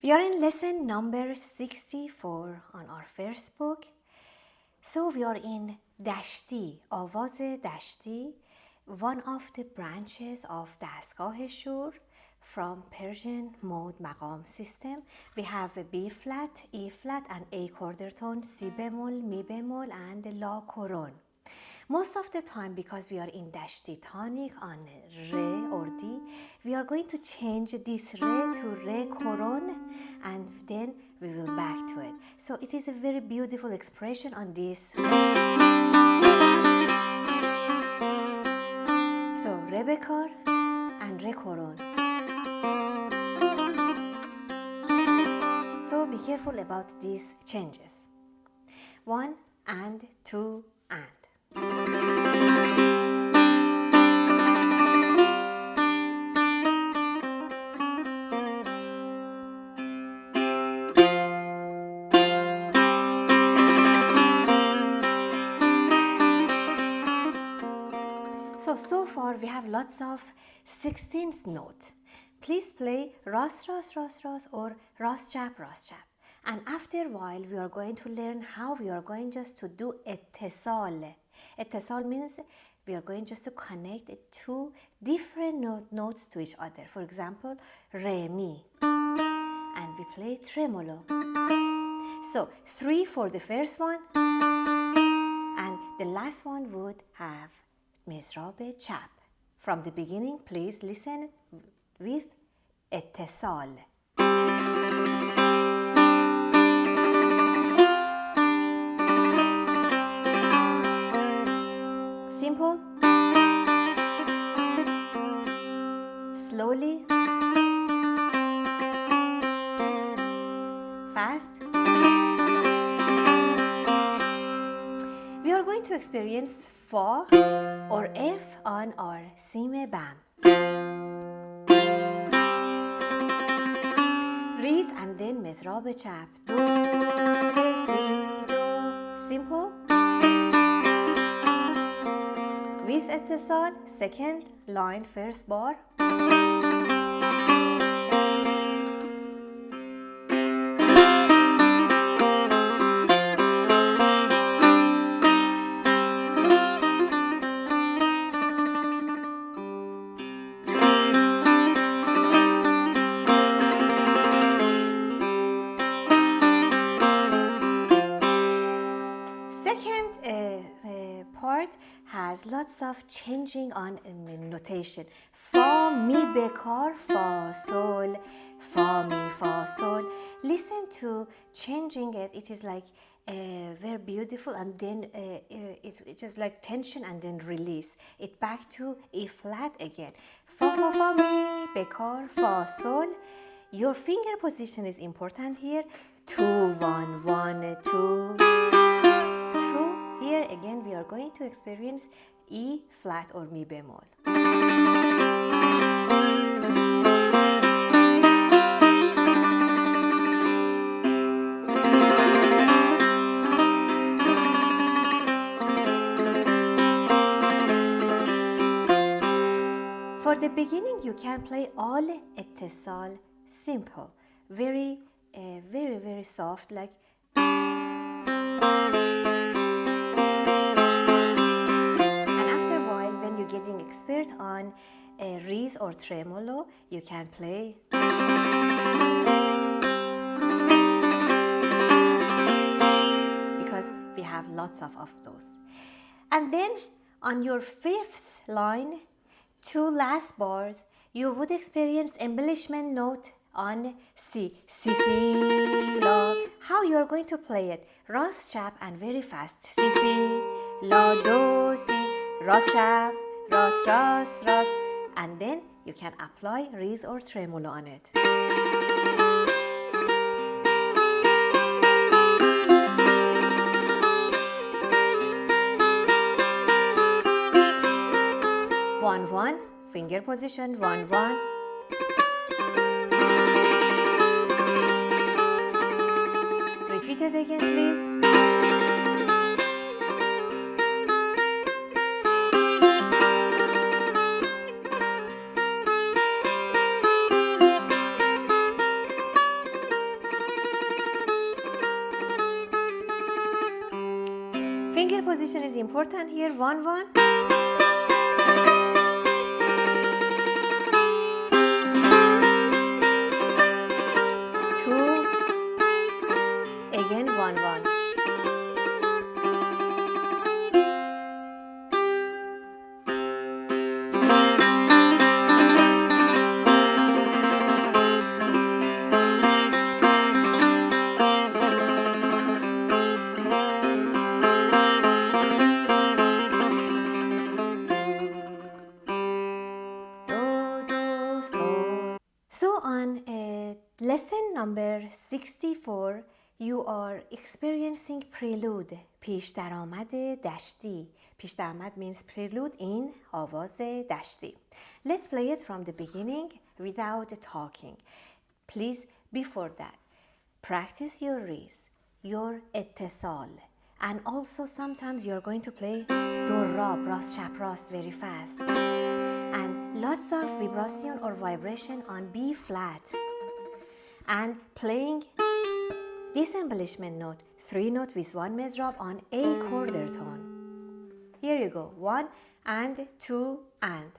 We are in lesson number 64 on our first book. So we are in Dashti, آواز دشتی, one of the branches of دستگاه شور from Persian mode مقام system. We have a B flat, E flat and A quarter tone, Si bemol, Mi bemol and La coron. Most of the time, because we are in Dashti tonic on Re or D, we are going to change this Re to Re coron and then we will back to it. So it is a very beautiful expression on this Re. So Re bekar and Re coron. So be careful about these changes. 1 and 2 and. So far we have lots of 16th note. Please play ras, ras, ras, ras or ras, chap, ras, chap. And after a while we are going to learn how we are going just to do اتصال. اتصال means we are going just to connect two different notes to each other. For example, re, mi. And we play tremolo. So 3 for the first one. And the last one would have مضراب چپ. From the beginning, please listen with اتصال. Simple. Slowly. Fast. We are going to experience Fa or F on our Sime Bam. Reese and then مضراب چپ. Do, re, si, do. Simple. With اتصال, second line, first bar. Part has lots of changing on notation. Fa, mi, bekar, fa, sol, fa, mi, fa, sol. Listen to changing it. It is like very beautiful, and then it's just like tension and then release it back to E flat again. Fa, fa, fa, mi, bekar, fa, sol. Your finger position is important here. 2, 1, 1, 2. Here again we are going to experience E flat or Mi bemol. For the beginning you can play all اتصال simple, very soft, like getting expert on reese or tremolo, you can play because we have lots of those. And then on your 5th line, 2 last bars, you would experience embellishment note on C. Si, si, la. How you are going to play it? Ras, chap and very fast. Si, si, la, do, si, ras, chap, ras, ras, ras, and then you can apply reese or tremolo on it. One, one, finger position, 1, 1. Repeat it again, please. Finger position is important here. 1, 1. 2. Again 1, 1. So on lesson number 64, you are experiencing prelude. پیش درآمد دشتی. پیش درآمد means prelude in آواز دشتی. Let's play it from the beginning without talking. Please, before that, practice your riz, your اتصال. And also sometimes you're going to play dorab, راست چپ راست very fast. And lots of vibration or vibration on B flat. And playing this embellishment note, 3 notes with 1 mezrab on A quarter tone. Here you go, 1 and 2 and.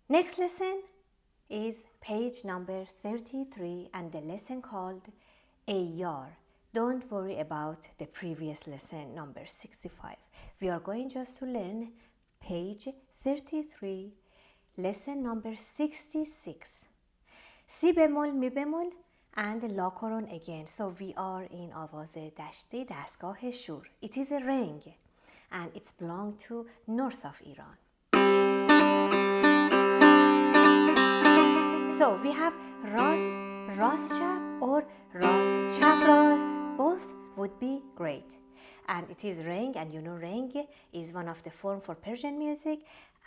Next lesson is page number 33 and the lesson called Ayyar. Don't worry about the previous lesson number 65. We are going just to learn page 33, lesson number 66. Si bemol, mi bemol and la koron again. So we are in آواز دشتی دستگاه شور. It is a ring and it's belong to north of Iran. So we have ras chap or ras chap ras. Both would be great. And it is ring, and you know ring is one of the form for Persian music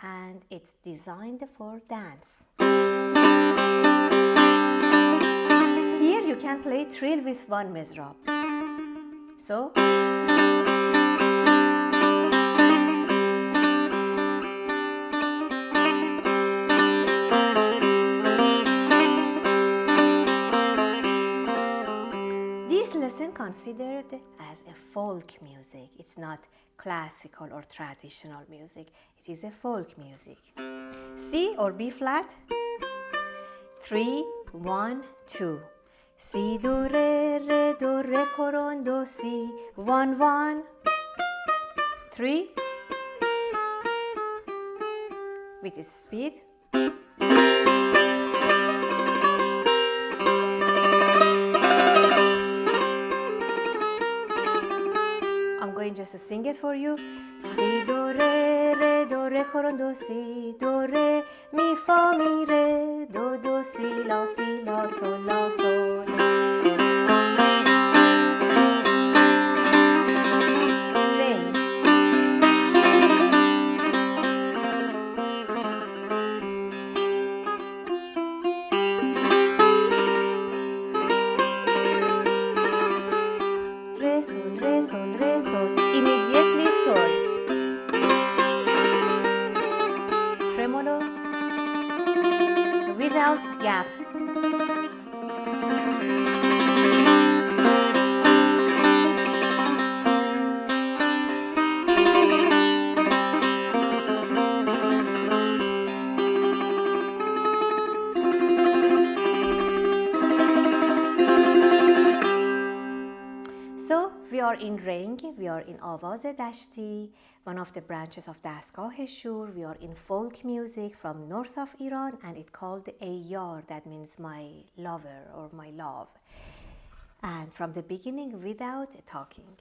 and it's designed for dance. Here you can play trill with 1 mezrab. So considered as a folk music. It's not classical or traditional music. It is a folk music. C or B flat. 3, 1, 2. Si do re koron do si 1 1 3 with speed. just to sing it for you. Si, do, re, coron, do, si, do, re, mi, fa, mi, re, do, si, la, sol, la, sol. Sing. Re, sol. Immediately sol. Tremolo without gap. So we are in Reng, we are in Avaz Dashti, one of the branches of Dastgah Shur. We are in folk music from north of Iran, and it's called Ayyar, that means my lover or my love. And from the beginning without talking.